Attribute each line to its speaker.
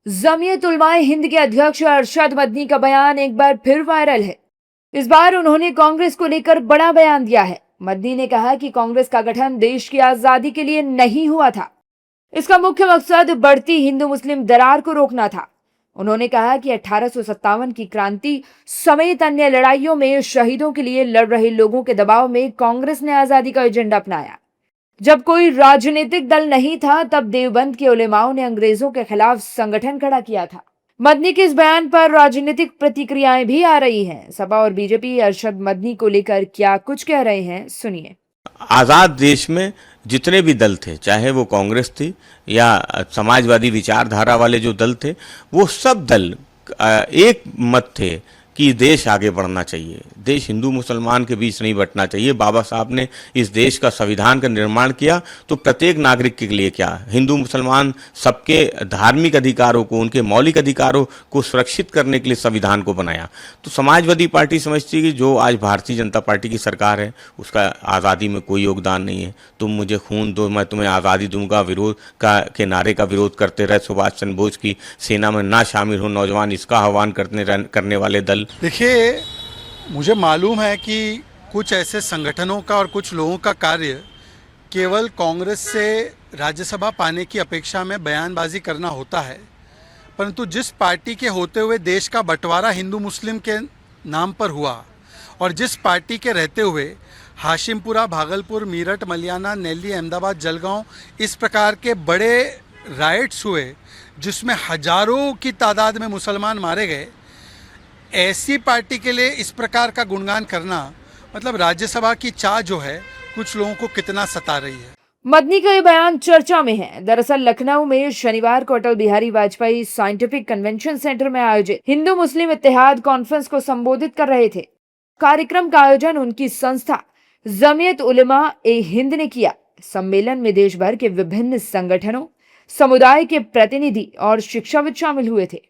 Speaker 1: जमीयत उलमाए हिंद के अध्यक्ष अरशद मदनी का बयान एक बार फिर वायरल है। इस बार उन्होंने कांग्रेस को लेकर बड़ा बयान दिया है। मदनी ने कहा कि कांग्रेस का गठन देश की आजादी के लिए नहीं हुआ था। इसका मुख्य मकसद बढ़ती हिंदू मुस्लिम दरार को रोकना था। उन्होंने कहा कि 1857 की क्रांति समेत अन्य लड़ाइयों में शहीदों के लिए लड़ रहे लोगों के दबाव में कांग्रेस ने आजादी का एजेंडा अपनाया। जब कोई राजनीतिक दल नहीं था, तब देवबंद के उलेमाओं ने अंग्रेजों के खिलाफ संगठन खड़ा किया था। मदनी के इस बयान पर राजनीतिक प्रतिक्रियाएं भी आ रही हैं। सपा और बीजेपी अरशद मदनी को लेकर क्या कुछ कह रहे हैं, सुनिए।
Speaker 2: आज़ाद देश में जितने भी दल थे, चाहे वो कांग्रेस थी या समाजवादी विचारधारा वाले जो दल थे, वो सब दल एक मत थे कि देश आगे बढ़ना चाहिए, देश हिंदू मुसलमान के बीच नहीं बंटना चाहिए। बाबा साहब ने इस देश का संविधान का निर्माण किया तो प्रत्येक नागरिक के लिए क्या, हिंदू मुसलमान सबके धार्मिक अधिकारों को, उनके मौलिक अधिकारों को सुरक्षित करने के लिए संविधान को बनाया। तो समाजवादी पार्टी समझती है कि जो आज भारतीय जनता पार्टी की सरकार है उसका आज़ादी में कोई योगदान नहीं है। तुम मुझे खून दो, मैं तुम्हें आज़ादी दूंगा, विरोध का के नारे का विरोध करते रहे सुभाष चंद्र बोस की सेना में ना शामिल हो नौजवान, इसका आह्वान करने वाले दल।
Speaker 3: देखिए, मुझे मालूम है कि कुछ ऐसे संगठनों का और कुछ लोगों का कार्य केवल कांग्रेस से राज्यसभा पाने की अपेक्षा में बयानबाजी करना होता है, परंतु जिस पार्टी के होते हुए देश का बंटवारा हिंदू मुस्लिम के नाम पर हुआ और जिस पार्टी के रहते हुए हाशिमपुरा, भागलपुर, मीरठ, मलियाना, नैली, अहमदाबाद, जलगांव इस प्रकार के बड़े राइट्स हुए जिसमें हजारों की तादाद में मुसलमान मारे गए, ऐसी पार्टी के लिए इस प्रकार का गुणगान करना मतलब राज्यसभा की चाह जो है कुछ लोगों को कितना सता रही है।
Speaker 1: मदनी का ये बयान चर्चा में है। दरअसल लखनऊ में शनिवार को Atal Bihari Vajpayee scientific convention centre में आयोजित हिंदू मुस्लिम इत्तेहाद कॉन्फ्रेंस को संबोधित कर रहे थे। कार्यक्रम का आयोजन उनकी संस्था जमीयत उलमा ए हिंद ने किया। सम्मेलन में देश भर के विभिन्न संगठनों, समुदाय के प्रतिनिधि और शिक्षाविद शामिल हुए थे।